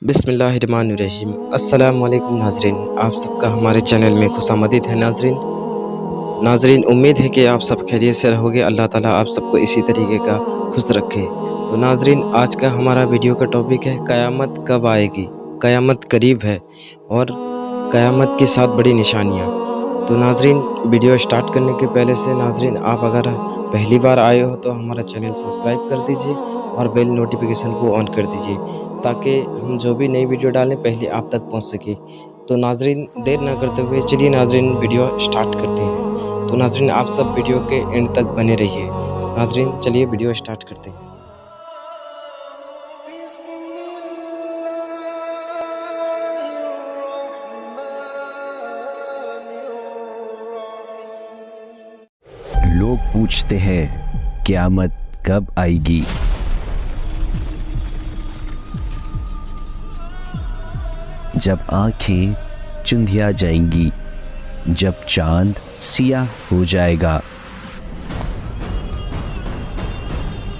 بسم اللہ الرحمن الرحیم۔ السلام علیکم ناظرین، آپ سب کا ہمارے چینل میں خوش آمدید ہے۔ ناظرین امید ہے کہ آپ سب خیریت سے رہو گے۔ اللہ تعالیٰ آپ سب کو اسی طریقے کا خوش رکھے۔ تو ناظرین آج کا ہمارا ویڈیو کا ٹاپک ہے قیامت کب آئے گی۔ قیامت قریب ہے اور قیامت کی 7 بڑی نشانیاں۔ تو ناظرین ویڈیو سٹارٹ کرنے کے پہلے سے ناظرین آپ اگر پہلی بار آئے ہو تو ہمارا چینل سبسکرائب کر دیجئے اور بیل نوٹیفیکیشن کو آن کر دیجئے تاکہ ہم جو بھی نئی ویڈیو ڈالیں پہلے آپ تک پہنچ سکے۔ تو ناظرین دیر نہ کرتے ہوئے چلیے ناظرین ویڈیو سٹارٹ کرتے ہیں۔ تو ناظرین آپ سب ویڈیو کے اینڈ تک بنے رہیے۔ ناظرین چلیے ویڈیو سٹارٹ کرتے ہیں۔ لوگ پوچھتے ہیں قیامت کب آئے گی۔ جب آنکھیں چندھیا جائیں گی، جب چاند سیاہ ہو جائے گا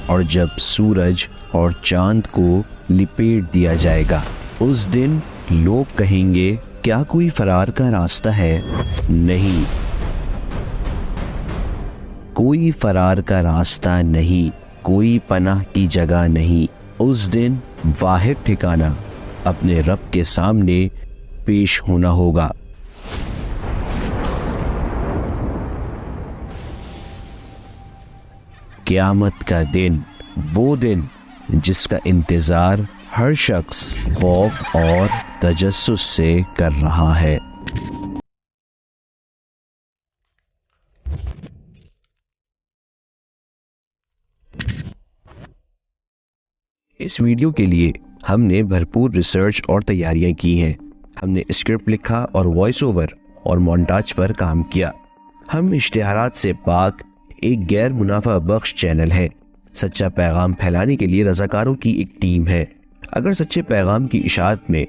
اور جب سورج اور چاند کو لپیٹ دیا جائے گا، اس دن لوگ کہیں گے کیا کوئی فرار کا راستہ ہے؟ نہیں، کوئی فرار کا راستہ نہیں، کوئی پناہ کی جگہ نہیں۔ اس دن واحد ٹھکانہ اپنے رب کے سامنے پیش ہونا ہوگا۔ قیامت کا دن وہ دن جس کا انتظار ہر شخص خوف اور تجسس سے کر رہا ہے۔ اس ویڈیو کے لیے ہم نے بھرپور ریسرچ اور تیاریاں کی ہیں۔ ہم نے اسکرپٹ لکھا اور وائس اوور اور مونٹاج پر کام کیا۔ ہم اشتہارات سے پاک ایک غیر منافع بخش چینل ہے۔ سچا پیغام پھیلانے کے لیے رضاکاروں کی ایک ٹیم ہے۔ اگر سچے پیغام کی اشاعت میں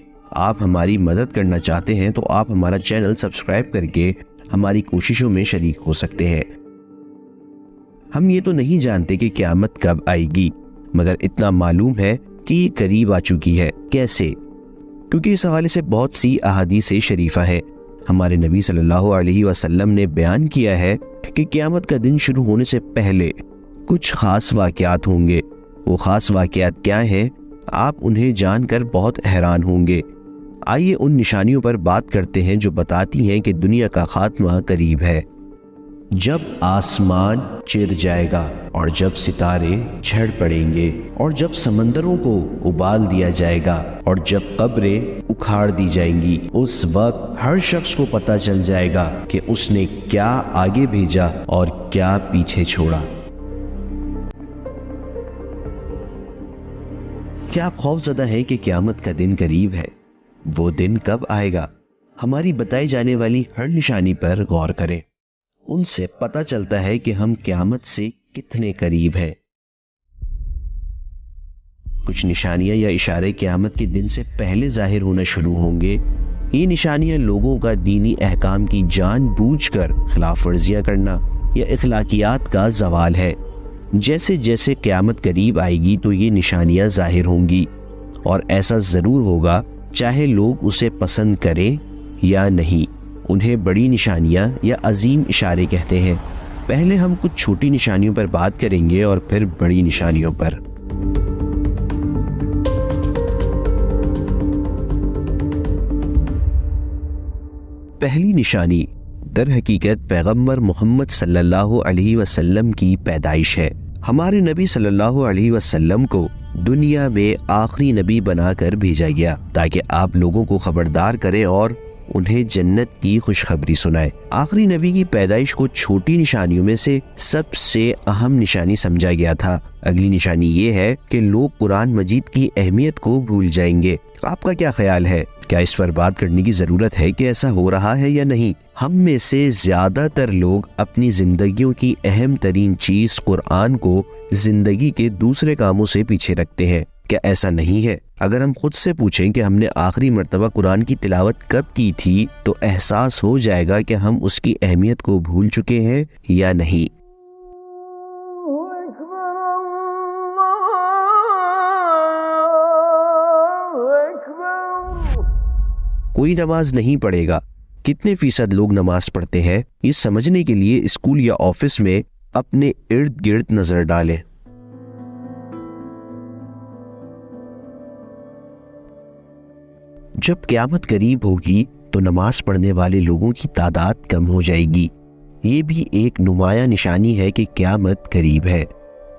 آپ ہماری مدد کرنا چاہتے ہیں تو آپ ہمارا چینل سبسکرائب کر کے ہماری کوششوں میں شریک ہو سکتے ہیں۔ ہم یہ تو نہیں جانتے کہ قیامت کب آئے گی، مگر اتنا معلوم ہے کہ یہ قریب آ چکی ہے۔ کیسے؟ کیونکہ اس حوالے سے بہت سی احادیث شریفہ ہے۔ ہمارے نبی صلی اللہ علیہ وسلم نے بیان کیا ہے کہ قیامت کا دن شروع ہونے سے پہلے کچھ خاص واقعات ہوں گے۔ وہ خاص واقعات کیا ہیں؟ آپ انہیں جان کر بہت حیران ہوں گے۔ آئیے ان نشانیوں پر بات کرتے ہیں جو بتاتی ہیں کہ دنیا کا خاتمہ قریب ہے۔ جب آسمان چر جائے گا اور جب ستارے جھڑ پڑیں گے اور جب سمندروں کو ابال دیا جائے گا اور جب قبریں اکھاڑ دی جائیں گی، اس وقت ہر شخص کو پتہ چل جائے گا کہ اس نے کیا آگے بھیجا اور کیا پیچھے چھوڑا۔ کیا آپ خوفزدہ ہیں کہ قیامت کا دن قریب ہے؟ وہ دن کب آئے گا؟ ہماری بتائی جانے والی ہر نشانی پر غور کریں۔ ان سے پتہ چلتا ہے کہ ہم قیامت سے کتنے قریب ہیں۔ کچھ نشانیاں یا اشارے قیامت کے دن سے پہلے ظاہر ہونا شروع ہوں گے۔ یہ نشانیاں لوگوں کا دینی احکام کی جان بوجھ کر خلاف ورزیاں کرنا یا اخلاقیات کا زوال ہے۔ جیسے جیسے قیامت قریب آئے گی تو یہ نشانیاں ظاہر ہوں گی، اور ایسا ضرور ہوگا چاہے لوگ اسے پسند کریں یا نہیں۔ انہیں بڑی نشانیاں یا عظیم اشارے کہتے ہیں۔ پہلے ہم کچھ چھوٹی نشانیوں پر بات کریں گے اور پھر بڑی نشانیوں پر۔ پہلی نشانی در حقیقت پیغمبر محمد صلی اللہ علیہ وسلم کی پیدائش ہے۔ ہمارے نبی صلی اللہ علیہ وسلم کو دنیا میں آخری نبی بنا کر بھیجا گیا تاکہ آپ لوگوں کو خبردار کریں اور انہیں جنت کی خوشخبری سنائے۔ آخری نبی کی پیدائش کو چھوٹی نشانیوں میں سے سب سے اہم نشانی سمجھا گیا تھا۔ اگلی نشانی یہ ہے کہ لوگ قرآن مجید کی اہمیت کو بھول جائیں گے۔ آپ کا کیا خیال ہے؟ کیا اس پر بات کرنے کی ضرورت ہے کہ ایسا ہو رہا ہے یا نہیں؟ ہم میں سے زیادہ تر لوگ اپنی زندگیوں کی اہم ترین چیز قرآن کو زندگی کے دوسرے کاموں سے پیچھے رکھتے ہیں۔ کیا ایسا نہیں ہے؟ اگر ہم خود سے پوچھیں کہ ہم نے آخری مرتبہ قرآن کی تلاوت کب کی تھی تو احساس ہو جائے گا کہ ہم اس کی اہمیت کو بھول چکے ہیں یا نہیں۔ کوئی نماز نہیں پڑھے گا۔ کتنے فیصد لوگ نماز پڑھتے ہیں، یہ سمجھنے کے لیے اسکول یا آفس میں اپنے ارد گرد نظر ڈالیں۔ جب قیامت قریب ہوگی تو نماز پڑھنے والے لوگوں کی تعداد کم ہو جائے گی۔ یہ بھی ایک نمایاں نشانی ہے کہ قیامت قریب ہے۔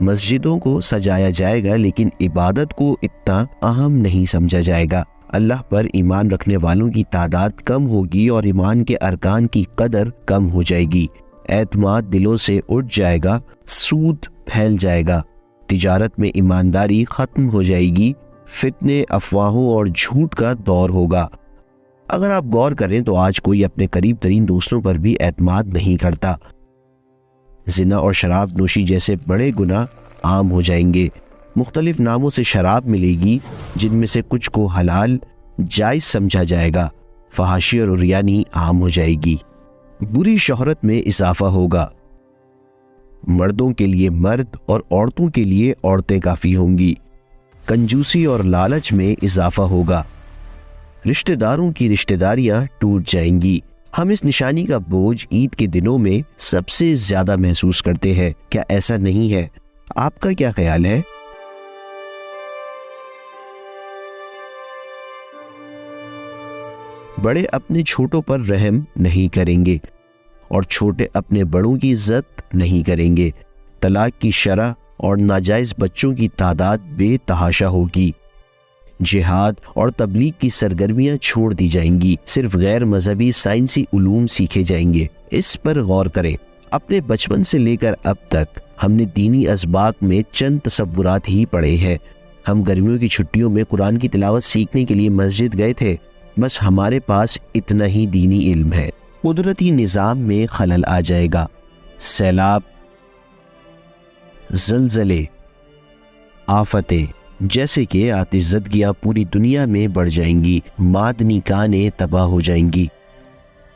مسجدوں کو سجایا جائے گا لیکن عبادت کو اتنا اہم نہیں سمجھا جائے گا۔ اللہ پر ایمان رکھنے والوں کی تعداد کم ہوگی اور ایمان کے ارکان کی قدر کم ہو جائے گی۔ اعتماد دلوں سے اٹھ جائے گا، سود پھیل جائے گا، تجارت میں ایمانداری ختم ہو جائے گی، فتنے، افواہوں اور جھوٹ کا دور ہوگا۔ اگر آپ غور کریں تو آج کوئی اپنے قریب ترین دوستوں پر بھی اعتماد نہیں کرتا۔ زنا اور شراب نوشی جیسے بڑے گناہ عام ہو جائیں گے۔ مختلف ناموں سے شراب ملے گی جن میں سے کچھ کو حلال جائز سمجھا جائے گا۔ فحاشی اور عریانی عام ہو جائے گی۔ بری شہرت میں اضافہ ہوگا۔ مردوں کے لیے مرد اور عورتوں کے لیے عورتیں کافی ہوں گی۔ کنجوسی اور لالچ میں اضافہ ہوگا۔ رشتہ داروں کی رشتہ داریاں ٹوٹ جائیں گی۔ ہم اس نشانی کا بوجھ عید کے دنوں میں سب سے زیادہ محسوس کرتے ہیں، کیا ایسا نہیں ہے؟ آپ کا کیا خیال ہے؟ بڑے اپنے چھوٹوں پر رحم نہیں کریں گے اور چھوٹے اپنے بڑوں کی عزت نہیں کریں گے۔ طلاق کی شرح اور ناجائز بچوں کی تعداد بے تحاشا ہوگی۔ جہاد اور تبلیغ کی سرگرمیاں چھوڑ دی جائیں گی، صرف غیر مذہبی سائنسی علوم سیکھے جائیں گے۔ اس پر غور کریں۔ اپنے بچپن سے لے کر اب تک ہم نے دینی اسباق میں چند تصورات ہی پڑھے ہیں۔ ہم گرمیوں کی چھٹیوں میں قرآن کی تلاوت سیکھنے کے لیے مسجد گئے تھے، بس ہمارے پاس اتنا ہی دینی علم ہے۔ قدرتی نظام میں خلل آ جائے گا۔ سیلاب، زلزلے، آفتیں جیسے کہ آتش زدگیاں پوری دنیا میں بڑھ جائیں گی۔ معدنی کانیں تباہ ہو جائیں گی۔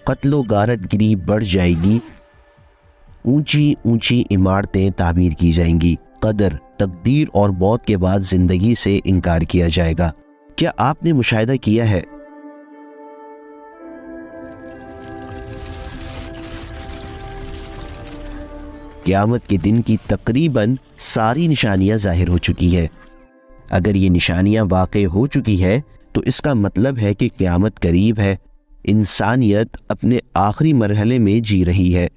قتل و غارت گری بڑھ جائے گی۔ اونچی اونچی عمارتیں تعمیر کی جائیں گی۔ قدر، تقدیر اور موت کے بعد زندگی سے انکار کیا جائے گا۔ کیا آپ نے مشاہدہ کیا ہے قیامت کے دن کی تقریباً ساری نشانیاں ظاہر ہو چکی ہیں؟ اگر یہ نشانیاں واقع ہو چکی ہے تو اس کا مطلب ہے کہ قیامت قریب ہے۔ انسانیت اپنے آخری مرحلے میں جی رہی ہے۔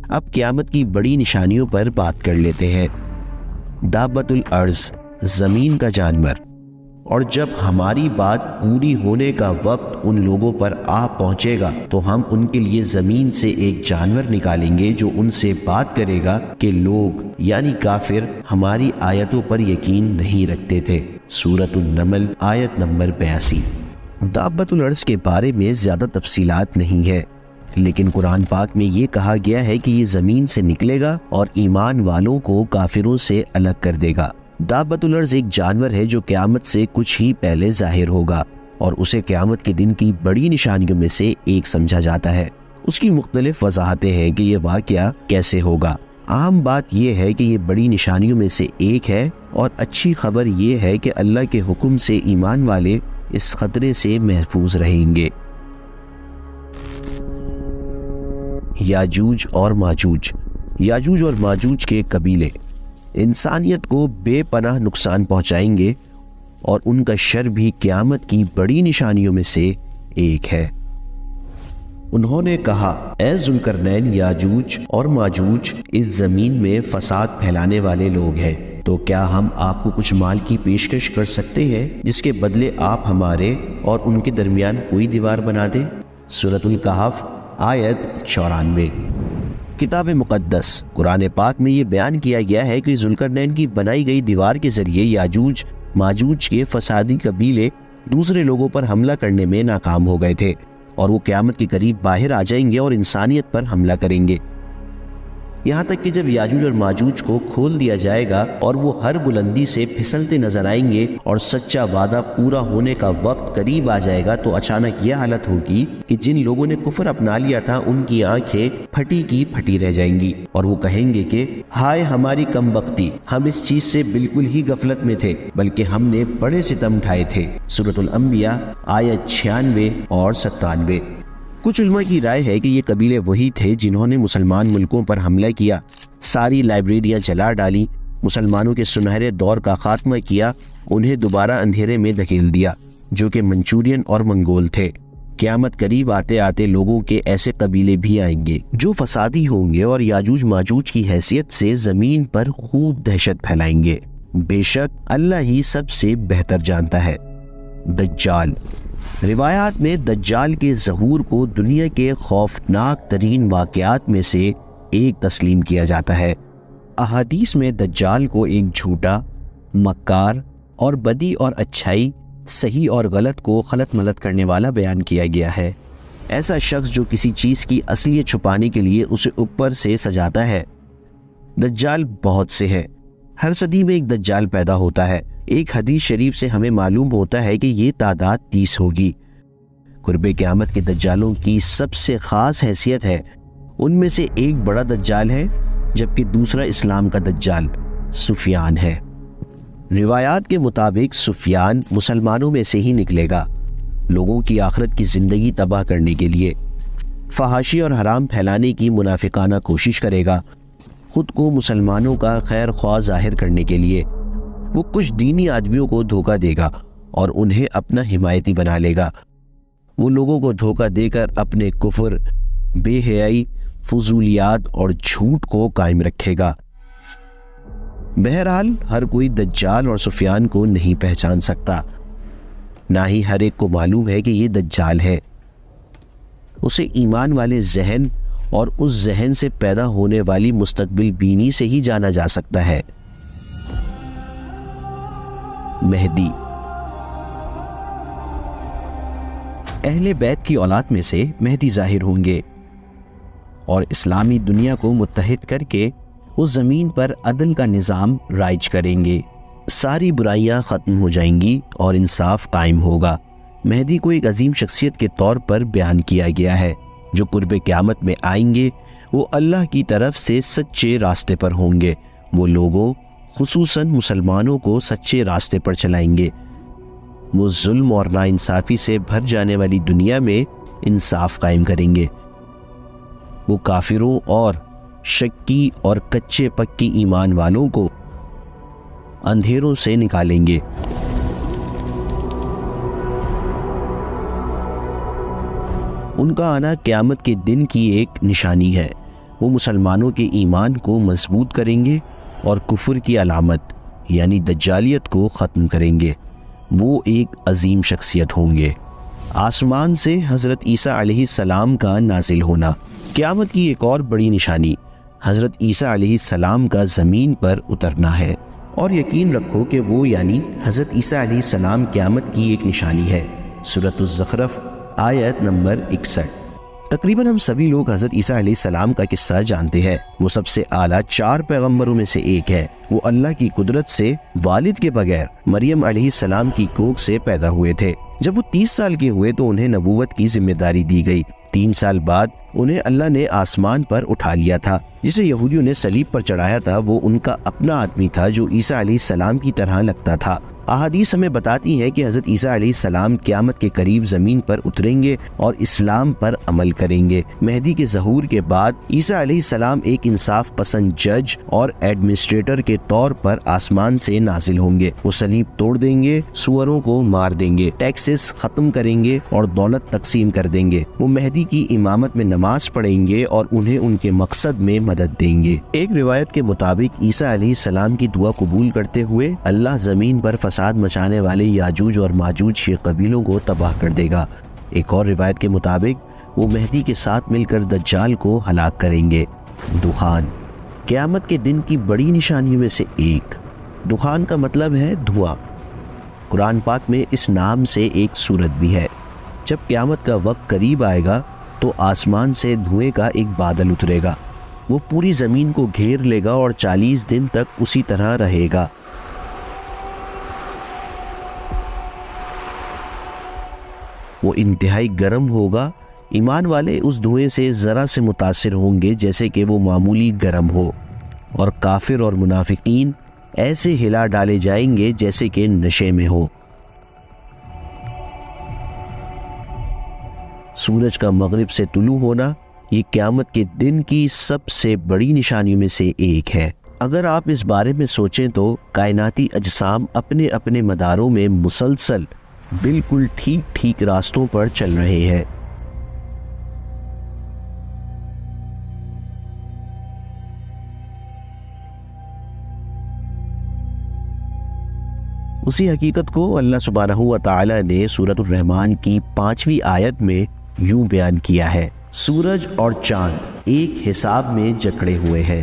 اب قیامت کی بڑی نشانیوں پر بات کر لیتے ہیں۔ دابۃ الارض، زمین کا جانور۔ اور جب ہماری بات پوری ہونے کا وقت ان لوگوں پر آ پہنچے گا تو ہم ان کے لیے زمین سے ایک جانور نکالیں گے جو ان سے بات کرے گا کہ لوگ یعنی کافر ہماری آیتوں پر یقین نہیں رکھتے تھے۔ سورۃ النمل آیت نمبر 82۔ دابۃ الارض کے بارے میں زیادہ تفصیلات نہیں ہے، لیکن قرآن پاک میں یہ کہا گیا ہے کہ یہ زمین سے نکلے گا اور ایمان والوں کو کافروں سے الگ کر دے گا۔ دابۃ الارض ایک جانور ہے جو قیامت سے کچھ ہی پہلے ظاہر ہوگا اور اسے قیامت کے دن کی بڑی نشانیوں میں سے ایک سمجھا جاتا ہے۔ اس کی مختلف وضاحتیں ہیں کہ یہ واقعہ کیسے ہوگا۔ عام بات یہ ہے کہ یہ بڑی نشانیوں میں سے ایک ہے، اور اچھی خبر یہ ہے کہ اللہ کے حکم سے ایمان والے اس خطرے سے محفوظ رہیں گے۔ یاجوج اور ماجوج۔ یاجوج اور ماجوج کے قبیلے انسانیت کو بے پناہ نقصان پہنچائیں گے اور ان کا شر بھی قیامت کی بڑی نشانیوں میں سے ایک ہے۔ انہوں نے کہا، اے ذوالقرنین، یاجوج اور ماجوج اس زمین میں فساد پھیلانے والے لوگ ہیں، تو کیا ہم آپ کو کچھ مال کی پیشکش کر سکتے ہیں جس کے بدلے آپ ہمارے اور ان کے درمیان کوئی دیوار بنا دیں؟ سورۃ الکہف آیت 94۔ کتاب مقدس قرآن پاک میں یہ بیان کیا گیا ہے کہ ذوالقرنین کی بنائی گئی دیوار کے ذریعے یاجوج ماجوج کے فسادی قبیلے دوسرے لوگوں پر حملہ کرنے میں ناکام ہو گئے تھے، اور وہ قیامت کے قریب باہر آ جائیں گے اور انسانیت پر حملہ کریں گے۔ یہاں تک کہ جب یاجوج اور ماجوج کو کھول دیا جائے گا اور وہ ہر بلندی سے پھسلتے نظر آئیں گے اور سچا وعدہ پورا ہونے کا وقت قریب آ جائے گا، تو اچانک یہ حالت ہوگی کہ جن لوگوں نے کفر اپنا لیا تھا ان کی آنکھیں پھٹی کی پھٹی رہ جائیں گی اور وہ کہیں گے کہ ہائے ہماری کم بختی، ہم اس چیز سے بالکل ہی غفلت میں تھے، بلکہ ہم نے بڑے ستم اٹھائے تھے۔ سورۃ الانبیاء آیت 96 اور 97۔ کچھ علماء کی رائے ہے کہ یہ قبیلے وہی تھے جنہوں نے مسلمان ملکوں پر حملہ کیا، ساری لائبریریاں جلا ڈالی، مسلمانوں کے سنہرے دور کا خاتمہ کیا، انہیں دوبارہ اندھیرے میں دھکیل دیا، جو کہ منچورین اور منگول تھے۔ قیامت قریب آتے آتے لوگوں کے ایسے قبیلے بھی آئیں گے جو فسادی ہوں گے اور یاجوج ماجوج کی حیثیت سے زمین پر خوب دہشت پھیلائیں گے۔ بے شک اللہ ہی سب سے بہتر جانتا ہے۔ دجال۔ روایات میں دجال کے ظہور کو دنیا کے خوفناک ترین واقعات میں سے ایک تسلیم کیا جاتا ہے۔ احادیث میں دجال کو ایک جھوٹا، مکار اور بدی اور اچھائی، صحیح اور غلط کو خلط ملط کرنے والا بیان کیا گیا ہے۔ ایسا شخص جو کسی چیز کی اصلیت چھپانے کے لیے اسے اوپر سے سجاتا ہے۔ دجال بہت سے ہیں، ہر صدی میں ایک دجال پیدا ہوتا ہے۔ ایک حدیث شریف سے ہمیں معلوم ہوتا ہے کہ یہ تعداد 30 ہوگی۔ قرب قیامت کے دجالوں کی سب سے خاص حیثیت ہے، ان میں سے ایک بڑا دجال ہے جبکہ دوسرا اسلام کا دجال سفیان ہے۔ روایات کے مطابق سفیان مسلمانوں میں سے ہی نکلے گا، لوگوں کی آخرت کی زندگی تباہ کرنے کے لیے، فحاشی اور حرام پھیلانے کی منافقانہ کوشش کرے گا، خود کو مسلمانوں کا خیر خواہ ظاہر کرنے کے لیے۔ وہ کچھ دینی آدمیوں کو دھوکہ دے گا اور انہیں اپنا حمایتی بنا لے گا۔ وہ لوگوں کو دھوکہ دے کر اپنے کفر، بے حیائی، فضولیات اور جھوٹ کو قائم رکھے گا۔ بہرحال ہر کوئی دجال اور سفیان کو نہیں پہچان سکتا، نہ ہی ہر ایک کو معلوم ہے کہ یہ دجال ہے۔ اسے ایمان والے ذہن اور اس ذہن سے پیدا ہونے والی مستقبل بینی سے ہی جانا جا سکتا ہے۔ مہدی۔ اہل بیت کی اولاد میں سے مہدی ظاہر ہوں گے اور اسلامی دنیا کو متحد کر کے اس زمین پر عدل کا نظام رائج کریں گے۔ ساری برائیاں ختم ہو جائیں گی اور انصاف قائم ہوگا۔ مہدی کو ایک عظیم شخصیت کے طور پر بیان کیا گیا ہے۔ جو قرب قیامت میں آئیں گے وہ اللہ کی طرف سے سچے راستے پر ہوں گے۔ وہ لوگوں خصوصاً مسلمانوں کو سچے راستے پر چلائیں گے۔ وہ ظلم اور ناانصافی سے بھر جانے والی دنیا میں انصاف قائم کریں گے۔ وہ کافروں اور شکی اور کچے پکی ایمان والوں کو اندھیروں سے نکالیں گے۔ ان کا آنا قیامت کے دن کی ایک نشانی ہے۔ وہ مسلمانوں کے ایمان کو مضبوط کریں گے اور کفر کی علامت یعنی دجالیت کو ختم کریں گے۔ وہ ایک عظیم شخصیت ہوں گے۔ آسمان سے حضرت عیسیٰ علیہ السلام کا نازل ہونا۔ قیامت کی ایک اور بڑی نشانی حضرت عیسیٰ علیہ السلام کا زمین پر اترنا ہے، اور یقین رکھو کہ وہ یعنی حضرت عیسیٰ علیہ السلام قیامت کی ایک نشانی ہے۔ سورۃ الزخرف آیت نمبر 61۔ تقریباً ہم سبھی لوگ حضرت عیسیٰ علیہ السلام کا قصہ جانتے ہیں۔ وہ سب سے اعلیٰ 4 پیغمبروں میں سے ایک ہے۔ وہ اللہ کی قدرت سے والد کے بغیر مریم علیہ السلام کی کوکھ سے پیدا ہوئے تھے۔ جب وہ 30 سال کے ہوئے تو انہیں نبوت کی ذمہ داری دی گئی۔ 3 سال بعد انہیں اللہ نے آسمان پر اٹھا لیا تھا۔ جسے یہودیوں نے صلیب پر چڑھایا تھا وہ ان کا اپنا آدمی تھا جو عیسیٰ علیہ السلام کی طرح لگتا تھا۔ احادیث ہمیں بتاتی ہیں کہ حضرت عیسیٰ علیہ السلام قیامت کے قریب زمین پر اتریں گے اور اسلام پر عمل کریں گے۔ مہدی کے ظہور کے بعد عیسیٰ علیہ السلام ایک انصاف پسند جج اور ایڈمنسٹریٹر کے طور پر آسمان سے نازل ہوں گے۔ وہ صلیب توڑ دیں گے، سوروں کو مار دیں گے، ٹیکسز ختم کریں گے اور دولت تقسیم کر دیں گے۔ وہ مہدی کی امامت میں نماز پڑھیں گے اور انہیں ان کے مقصد میں مدد دیں گے۔ ایک روایت کے مطابق عیسیٰ علیہ السلام کی دعا قبول کرتے ہوئے اللہ زمین پر فساد مچانے والے یاجوج اور ماجوج کے قبیلوں کو تباہ کر دے گا۔ ایک اور روایت کے مطابق وہ مہدی کے ساتھ مل کر دجال کو ہلاک کریں گے۔ دخان قیامت کے دن کی بڑی نشانیوں میں سے ایک۔ دخان کا مطلب ہے دھواں۔ قرآن پاک میں اس نام سے ایک سورت بھی ہے۔ جب قیامت کا وقت قریب آئے گا تو آسمان سے دھوئیں کا ایک بادل اترے گا وہ پوری زمین کو گھیر لے گا اور 40 دن تک اسی طرح رہے گا۔ وہ انتہائی گرم ہوگا۔ ایمان والے اس دھوئیں سے ذرا سے متاثر ہوں گے جیسے کہ وہ معمولی گرم ہو، اور کافر اور منافقین ایسے ہلا ڈالے جائیں گے جیسے کہ نشے میں ہو۔ سورج کا مغرب سے طلوع ہونا یہ قیامت کے دن کی سب سے بڑی نشانیوں میں سے ایک ہے۔ اگر آپ اس بارے میں سوچیں تو کائناتی اجسام اپنے اپنے مداروں میں مسلسل بالکل ٹھیک راستوں پر چل رہے ہیں۔ اسی حقیقت کو اللہ سبحانہ و تعالی نے سورۃ الرحمن کی 5ویں آیت میں یوں بیان کیا ہے: سورج اور چاند ایک حساب میں جکڑے ہوئے ہیں۔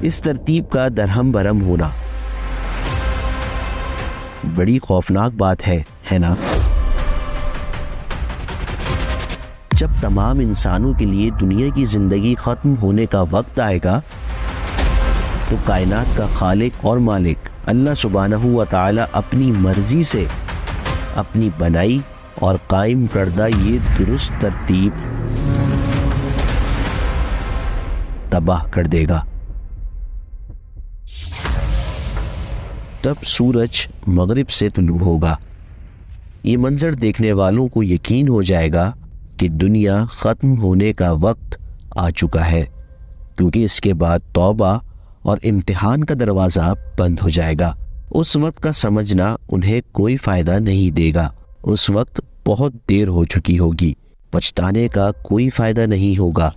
اس ترتیب کا درہم برہم ہونا بڑی خوفناک بات ہے نا؟ جب تمام انسانوں کے لیے دنیا کی زندگی ختم ہونے کا وقت آئے گا تو کائنات کا خالق اور مالک اللہ سبحانہ و تعالی اپنی مرضی سے اپنی بنائی اور قائم کردہ یہ درست ترتیب تباہ کر دے گا۔ تب سورج مغرب سے طلوع ہوگا۔ یہ منظر دیکھنے والوں کو یقین ہو جائے گا کہ دنیا ختم ہونے کا وقت آ چکا ہے، کیونکہ اس کے بعد توبہ اور امتحان کا دروازہ بند ہو جائے گا۔ اس وقت کا سمجھنا انہیں کوئی فائدہ نہیں دے گا۔ اس وقت بہت دیر ہو چکی ہوگی، پچھتانے کا کوئی فائدہ نہیں ہوگا۔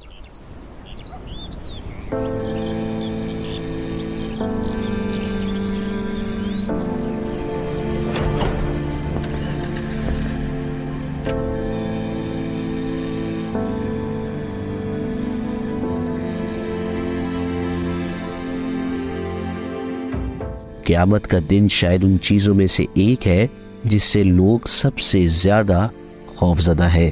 قیامت کا دن شاید ان چیزوں میں سے ایک ہے جس سے لوگ سب سے زیادہ خوف زدہ ہے،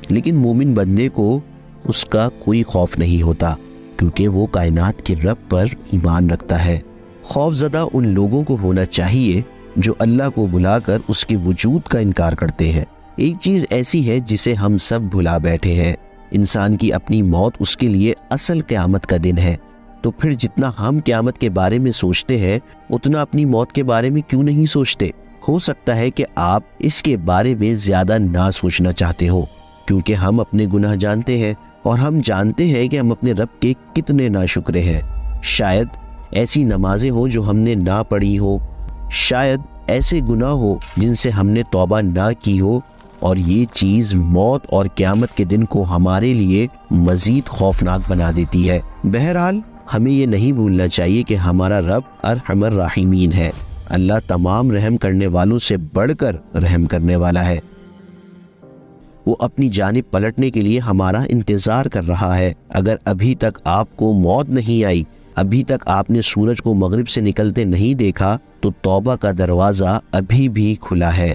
لیکن مومن بندے کو اس کا کوئی خوف نہیں ہوتا، کیونکہ وہ کائنات کے رب پر ایمان رکھتا ہے۔ خوف زدہ ان لوگوں کو ہونا چاہیے جو اللہ کو بھلا کر اس کے وجود کا انکار کرتے ہیں۔ ایک چیز ایسی ہے جسے ہم سب بھلا بیٹھے ہیں، انسان کی اپنی موت اس کے لیے اصل قیامت کا دن ہے۔ تو پھر جتنا ہم قیامت کے بارے میں سوچتے ہیں اتنا اپنی موت کے بارے میں کیوں نہیں سوچتے؟ ہو سکتا ہے کہ آپ اس کے بارے میں زیادہ نہ سوچنا چاہتے ہو، کیونکہ ہم اپنے گناہ جانتے ہیں اور ہم جانتے ہیں کہ ہم اپنے رب کے کتنے ناشکرے ہیں۔ شاید ایسی نمازیں ہوں جو ہم نے نہ پڑھی ہو، شاید ایسے گناہ ہو جن سے ہم نے توبہ نہ کی ہو، اور یہ چیز موت اور قیامت کے دن کو ہمارے لیے مزید خوفناک بنا دیتی ہے۔ بہرحال ہمیں یہ نہیں بھولنا چاہیے کہ ہمارا رب ارحم الراحمین ہے۔ اللہ تمام رحم کرنے والوں سے بڑھ کر رحم کرنے والا ہے۔ وہ اپنی جانب پلٹنے کے لیے ہمارا انتظار کر رہا ہے۔ اگر ابھی تک آپ کو موت نہیں آئی، ابھی تک آپ نے سورج کو مغرب سے نکلتے نہیں دیکھا، تو توبہ کا دروازہ ابھی بھی کھلا ہے۔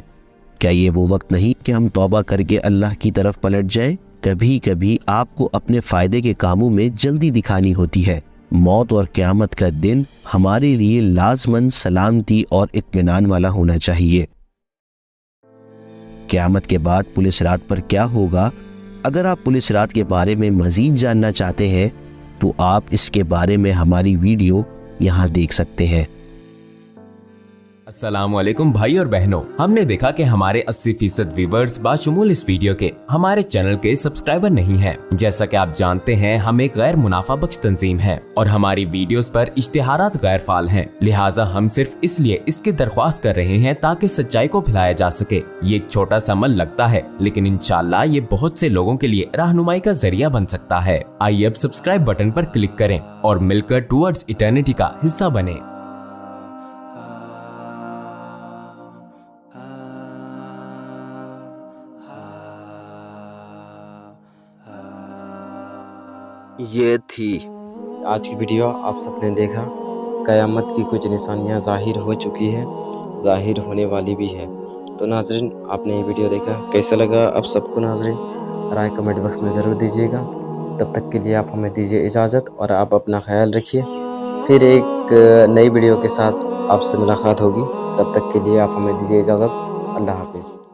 کیا یہ وہ وقت نہیں کہ ہم توبہ کر کے اللہ کی طرف پلٹ جائیں؟ کبھی کبھی آپ کو اپنے فائدے کے کاموں میں جلدی دکھانی ہوتی ہے۔ موت اور قیامت کا دن ہمارے لیے لازماً سلامتی اور اطمینان والا ہونا چاہیے۔ قیامت کے بعد پولیس رات پر کیا ہوگا؟ اگر آپ پولیس رات کے بارے میں مزید جاننا چاہتے ہیں تو آپ اس کے بارے میں ہماری ویڈیو یہاں دیکھ سکتے ہیں۔ السلام علیکم بھائی اور بہنوں، ہم نے دیکھا کہ ہمارے 80% ویورز باشمول اس ویڈیو کے ہمارے چینل کے سبسکرائبر نہیں ہیں۔ جیسا کہ آپ جانتے ہیں ہم ایک غیر منافع بخش تنظیم ہے اور ہماری ویڈیوز پر اشتہارات غیر فعال ہیں، لہٰذا ہم صرف اس لیے اس کی درخواست کر رہے ہیں تاکہ سچائی کو پھیلایا جا سکے۔ یہ ایک چھوٹا سا عمل لگتا ہے لیکن انشاءاللہ یہ بہت سے لوگوں کے لیے رہنمائی کا ذریعہ بن سکتا ہے۔ آئیے اب سبسکرائب بٹن پر کلک کریں اور مل کر ٹوورڈز ایٹرنیٹی کا حصہ بنیں۔ یہ تھی آج کی ویڈیو، آپ سب نے دیکھا قیامت کی کچھ نشانیاں ظاہر ہو چکی ہیں، ظاہر ہونے والی بھی ہے۔ تو ناظرین آپ نے یہ ویڈیو دیکھا، کیسا لگا آپ سب کو؟ ناظرین رائے کمنٹ باکس میں ضرور دیجیے گا۔ تب تک کے لیے آپ ہمیں دیجیے اجازت اور آپ اپنا خیال رکھیے. پھر ایک نئی ویڈیو کے ساتھ آپ سے ملاقات ہوگی. تب تک کے لیے آپ ہمیں دیجیے اجازت. اللہ حافظ.